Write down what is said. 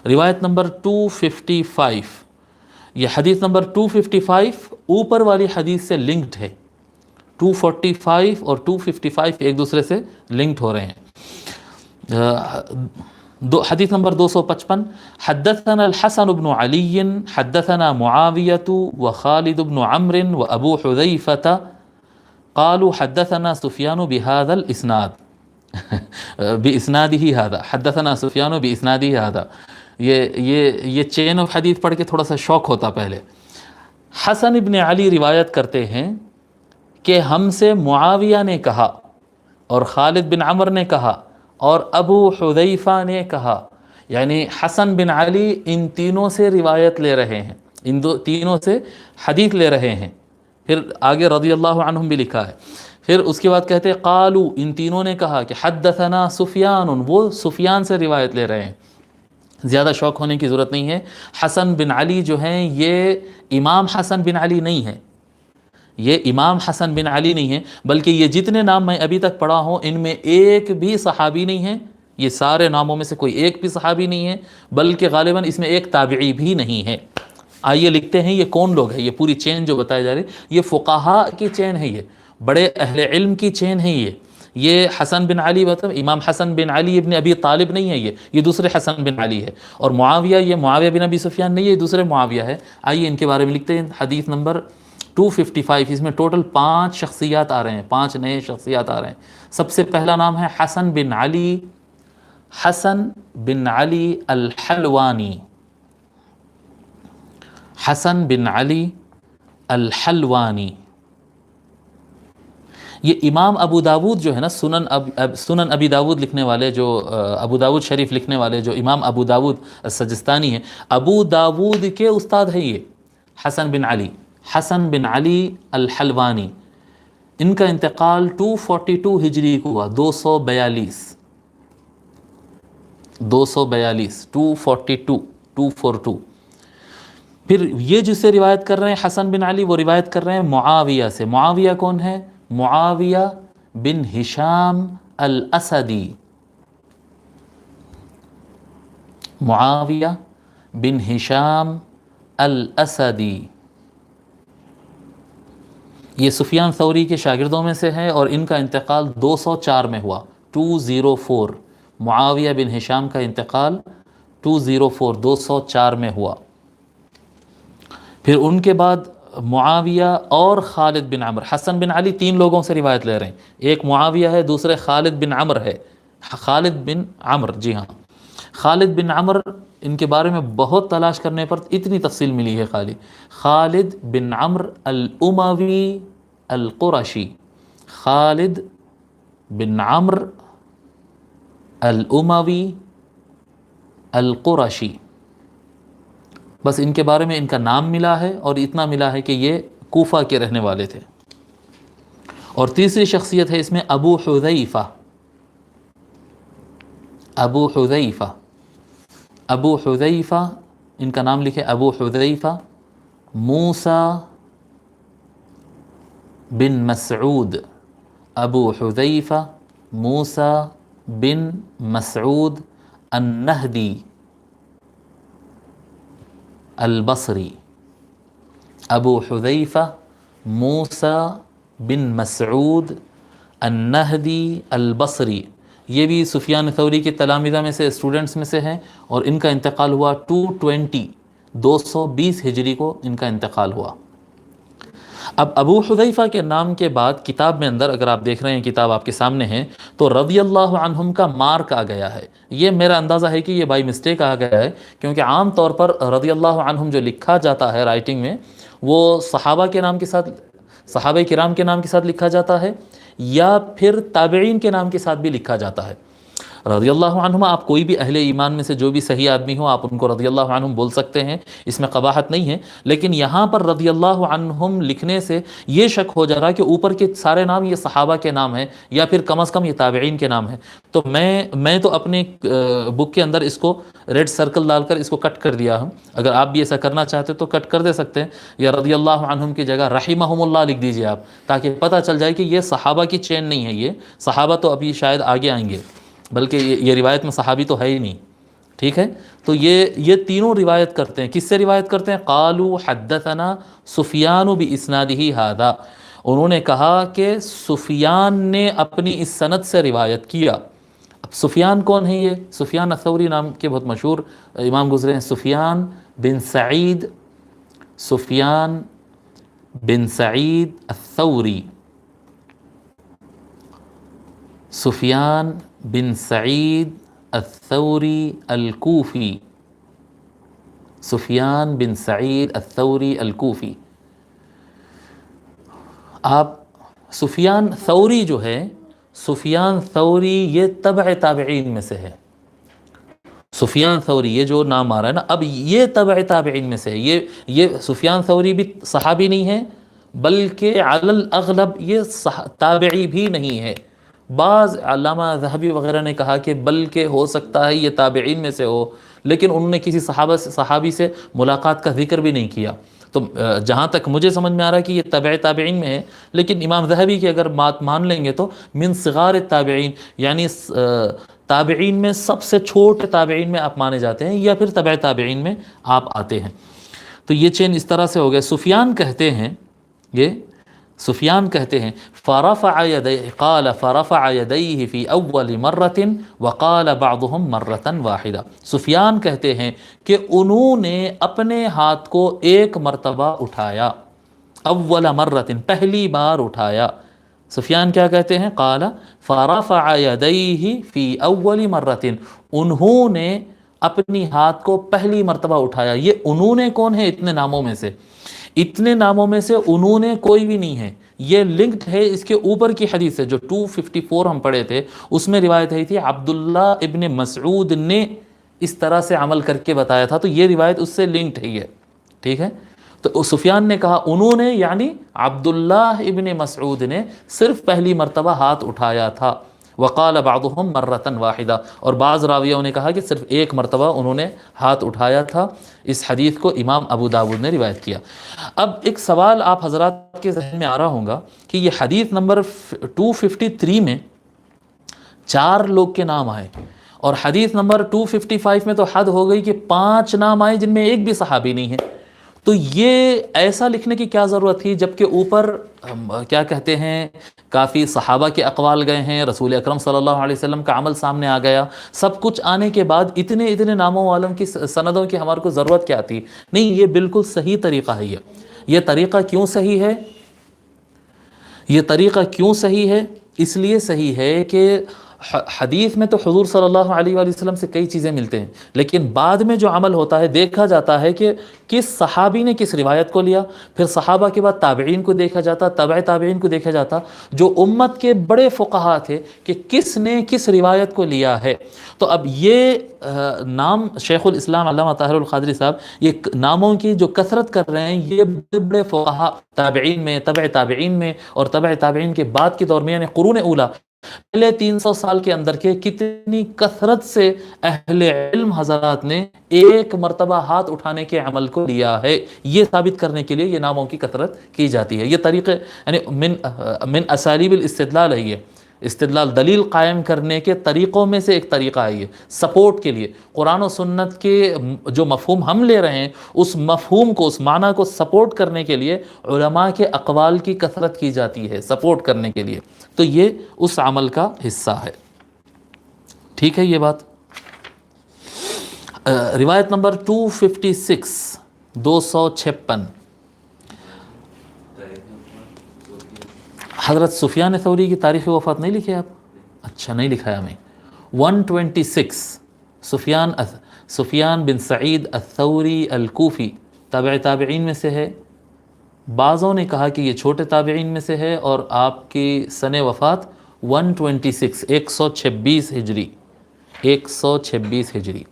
روایت نمبر 255، یہ حدیث نمبر 255 اوپر والی حدیث سے لنکڈ ہے. 245 اور 255 ایک دوسرے سے لنکڈ ہو رہے ہیں. حدیث نمبر 255، حدثنا الحسن بن علی حدثنا معاویۃ وخالد بن عمرو وابو حذیفہ قالوا حدثنا سفیان بهذا الاسناد باسناده هذا، حدثنا سفیان باسناده هذا. یہ چین آف حدیث پڑھ کے تھوڑا سا شوق ہوتا. پہلے حسن ابن علی روایت کرتے ہیں کہ ہم سے معاویہ نے کہا اور خالد بن عمر نے کہا اور ابو حذیفہ نے کہا، یعنی حسن بن علی ان تینوں سے روایت لے رہے ہیں، ان تینوں سے حدیث لے رہے ہیں. پھر آگے رضی اللہ عنہم بھی لکھا ہے. پھر اس کے بعد کہتے قالو، ان تینوں نے کہا کہ حدثنا سفیان، وہ سفیان سے روایت لے رہے ہیں. زیادہ شوق ہونے کی ضرورت نہیں ہے. حسن بن علی جو ہیں یہ امام حسن بن علی نہیں ہے، یہ امام حسن بن علی نہیں ہے، بلکہ یہ جتنے نام میں ابھی تک پڑھا ہوں ان میں ایک بھی صحابی نہیں ہے. یہ سارے ناموں میں سے کوئی ایک بھی صحابی نہیں ہے، بلکہ غالباً اس میں ایک تابعی بھی نہیں ہے. آئیے لکھتے ہیں یہ کون لوگ ہیں. یہ پوری چین جو بتائی جا رہی ہے یہ فقہاء کی چین ہے، یہ بڑے اہل علم کی چین ہے. یہ حسن بن علی مطلب امام حسن بن علی ابن ابی طالب نہیں ہے، یہ دوسرے حسن بن علی ہے. اور معاویہ، یہ معاویہ بن ابی سفیان نہیں ہے، یہ دوسرے معاویہ ہے. آئیے ان کے بارے میں لکھتے ہیں. حدیث نمبر 255، اس میں ٹوٹل 5 شخصیات آ رہے ہیں، 5 نئے شخصیات آ رہے ہیں. سب سے پہلا نام ہے حسن بن علی، حسن بن علی الحلوانی. حسن بن علی الحلوانی. یہ امام ابو داود جو ہے نا، سنن ابی داود لکھنے والے، جو ابو داود شریف لکھنے والے جو امام ابو داود السجستانی ہیں، ابو داود کے استاد ہے یہ حسن بن علی، حسن بن علی الحلوانی. ان کا انتقال 242 ہجری کو ہوا، 242 242. پھر یہ جس سے روایت کر رہے ہیں حسن بن علی، وہ روایت کر رہے ہیں معاویہ سے. معاویہ کون ہے؟ معاویہ بن ہشام الاسدی. معاویہ بن ہشام الاسدی. یہ سفیان ثوری کے شاگردوں میں سے ہے اور ان کا انتقال 204 میں ہوا، 204. معاویہ بن ہشام کا انتقال 204 میں ہوا. پھر ان کے بعد معاویہ اور خالد بن عمر. حسن بن علی 3 لوگوں سے روایت لے رہے ہیں، ایک معاویہ ہے، دوسرے خالد بن عمر ہے. خالد بن عمر، جی ہاں، خالد بن عمر، ان کے بارے میں بہت تلاش کرنے پر اتنی تفصیل ملی ہے. خالد بن عمر الاموی القرشی. خالد بن عمر الاموی القرشی. بس ان کے بارے میں ان کا نام ملا ہے اور اتنا ملا ہے کہ یہ کوفہ کے رہنے والے تھے. اور تیسری شخصیت ہے اس میں ابو حذیفہ. ابو حذیفہ، ابو حذیفہ، ان کا نام لکھے ابو حذیفہ موسیٰ بن مسعود. ابو حذیفہ موسیٰ بن مسعود النہدی البصری. ابو حذیفہ موسیٰ بن مسعود النہدی البصری. یہ بھی سفیان ثوری کے تلامذہ میں سے، اسٹوڈنٹس میں سے ہیں، اور ان کا انتقال ہوا 220 ہجری کو ان کا انتقال ہوا. اب ابو حذیفہ کے نام کے بعد کتاب میں اندر، اگر آپ دیکھ رہے ہیں کتاب آپ کے سامنے ہے، تو رضی اللہ عنہم کا مارک آ گیا ہے. یہ میرا اندازہ ہے کہ یہ بائی مسٹیک آ گیا ہے، کیونکہ عام طور پر رضی اللہ عنہم جو لکھا جاتا ہے رائٹنگ میں، وہ صحابہ کے نام کے ساتھ، صحابہ کرام کے نام کے ساتھ لکھا جاتا ہے، یا پھر تابعین کے نام کے ساتھ بھی لکھا جاتا ہے. رضی اللہ عنہم، آپ کوئی بھی اہل ایمان میں سے جو بھی صحیح آدمی ہو، آپ ان کو رضی اللہ عنہم بول سکتے ہیں، اس میں قباحت نہیں ہے. لیکن یہاں پر رضی اللہ عنہم لکھنے سے یہ شک ہو جا رہا کہ اوپر کے سارے نام یہ صحابہ کے نام ہیں، یا پھر کم از کم یہ تابعین کے نام ہیں. تو میں تو اپنے بک کے اندر اس کو ریڈ سرکل ڈال کر اس کو کٹ کر دیا ہوں. اگر آپ بھی ایسا کرنا چاہتے تو کٹ کر دے سکتے ہیں، یا رضی اللہ عنہم کی جگہ رحمہم اللہ لکھ دیجئے آپ، تاکہ پتہ چل جائے کہ یہ صحابہ کی چین نہیں ہے. یہ صحابہ تو ابھی شاید آگے آئیں گے، بلکہ یہ روایت میں صحابی تو ہے ہی نہیں. ٹھیک ہے، تو یہ تینوں روایت کرتے ہیں. کس سے روایت کرتے ہیں؟ قالوا حدثنا سفیان باسنادہ ھذا، انہوں نے کہا کہ سفیان نے اپنی اس سند سے روایت کیا. اب سفیان کون ہے؟ یہ سفیان الثوری نام کے بہت مشہور امام گزرے ہیں. سفیان بن سعید، سفیان بن سعید الثوری، سفیان بن سعید الثوری الکوفی، سفیان بن سعید الثوری الکوفی. آپ سفیان ثوری جو ہے، سفیان ثوری یہ تبع تابعین میں سے ہے. سفیان ثوری یہ جو نام آ رہا ہے نا، اب یہ تبع تابعین میں سے ہے. یہ سفیان ثوری بھی صحابی نہیں ہے، بلکہ علی الاغلب یہ تابعی بھی نہیں ہے. بعض علامہ ذہبی وغیرہ نے کہا کہ بلکہ ہو سکتا ہے یہ تابعین میں سے ہو، لیکن انہوں نے کسی صحابی سے ملاقات کا ذکر بھی نہیں کیا. تو جہاں تک مجھے سمجھ میں آ رہا ہے کہ یہ تبع تابعین میں ہے، لیکن امام ذہبی کی اگر بات مان لیں گے تو من صغار التابعین، یعنی تابعین میں سب سے چھوٹے تابعین میں آپ مانے جاتے ہیں، یا پھر تبع تابعین میں آپ آتے ہیں. تو یہ چین اس طرح سے ہو گئے. سفیان کہتے ہیں، یہ سفیان کہتے ہیں فرفع يديه، قال فرفع يديه في اول مرة وقال بعضهم مرة واحدة. سفیان کہتے ہیں کہ انہوں نے اپنے ہاتھ کو ایک مرتبہ اٹھایا، اول مرة پہلی بار اٹھایا. سفیان کیا کہتے ہیں؟ قال فرفع يديه في اول مرة، انہوں نے اپنی ہاتھ کو پہلی مرتبہ اٹھایا. یہ انہوں نے کون ہے؟ اتنے ناموں میں سے، اتنے ناموں میں سے انہوں نے کوئی بھی نہیں ہے. یہ لنکڈ ہے اس کے اوپر کی حدیث ہے جو 254 ہم پڑھے تھے، اس میں روایت ہے تھی عبداللہ ابن مسعود نے اس طرح سے عمل کر کے بتایا تھا. تو یہ روایت اس سے لنکڈ ہے یہ، ٹھیک ہے. تو سفیان نے کہا انہوں نے، یعنی عبداللہ ابن مسعود نے صرف پہلی مرتبہ ہاتھ اٹھایا تھا. وقال بعضهم مرة واحدہ، اور بعض راویوں نے کہا کہ صرف ایک مرتبہ انہوں نے ہاتھ اٹھایا تھا. اس حدیث کو امام ابو داود نے روایت کیا. اب ایک سوال آپ حضرات کے ذہن میں آ رہا ہوگا کہ یہ حدیث نمبر 253 میں 4 لوگ کے نام آئے، اور حدیث نمبر 255 میں تو حد ہو گئی کہ 5 نام آئے جن میں ایک بھی صحابی نہیں ہے. تو یہ ایسا لکھنے کی کیا ضرورت تھی، جبکہ اوپر کیا کہتے ہیں کافی صحابہ کے اقوال گئے ہیں، رسول اکرم صلی اللہ علیہ وسلم کا عمل سامنے آ گیا. سب کچھ آنے کے بعد اتنے ناموں والوں کی سندوں کی ہمارے کو ضرورت کیا تھی؟ نہیں، یہ بالکل صحیح طریقہ ہے. یہ طریقہ کیوں صحیح ہے؟ یہ طریقہ کیوں صحیح ہے؟ اس لیے صحیح ہے کہ حدیث میں تو حضور صلی اللہ علیہ وآلہ وسلم سے کئی چیزیں ملتے ہیں، لیکن بعد میں جو عمل ہوتا ہے دیکھا جاتا ہے کہ کس صحابی نے کس روایت کو لیا، پھر صحابہ کے بعد تابعین کو دیکھا جاتا، تبع تابعین کو دیکھا جاتا، جو امت کے بڑے فقہا تھے کہ کس نے کس روایت کو لیا ہے. تو اب یہ نام شیخ الاسلام علامہ طاہر القادری صاحب یہ ناموں کی جو کثرت کر رہے ہیں، یہ بڑے فقہا تابعین میں، تبع تابعین میں، اور تبع تابعین کے بعد کے دور میں، یعنی قرون اولیٰ پہلے 300 سال کے اندر کے کتنی کثرت سے اہل علم حضرات نے ایک مرتبہ ہاتھ اٹھانے کے عمل کو لیا ہے. یہ ثابت کرنے کے لیے یہ ناموں کی کثرت کی جاتی ہے. یہ طریقے یعنی من اسالیب الاستدلال ہے. یہ استدلال دلیل قائم کرنے کے طریقوں میں سے ایک طریقہ ہے. یہ سپورٹ کے لیے قرآن و سنت کے جو مفہوم ہم لے رہے ہیں، اس مفہوم کو، اس معنی کو سپورٹ کرنے کے لیے علماء کے اقوال کی کثرت کی جاتی ہے، سپورٹ کرنے کے لیے. تو یہ اس عمل کا حصہ ہے. ٹھیک ہے یہ بات. روایت نمبر 256 256 حضرت سفیان ثوری کی تاریخ وفات نہیں لکھے آپ؟ اچھا نہیں لکھایا میں. 126 سفیان بن سعید الثوری الکوفی تابع تابعین میں سے ہے. بعضوں نے کہا کہ یہ چھوٹے تابعین میں سے ہے، اور آپ کی سن وفات 126 126 ہجری 126 ہجری.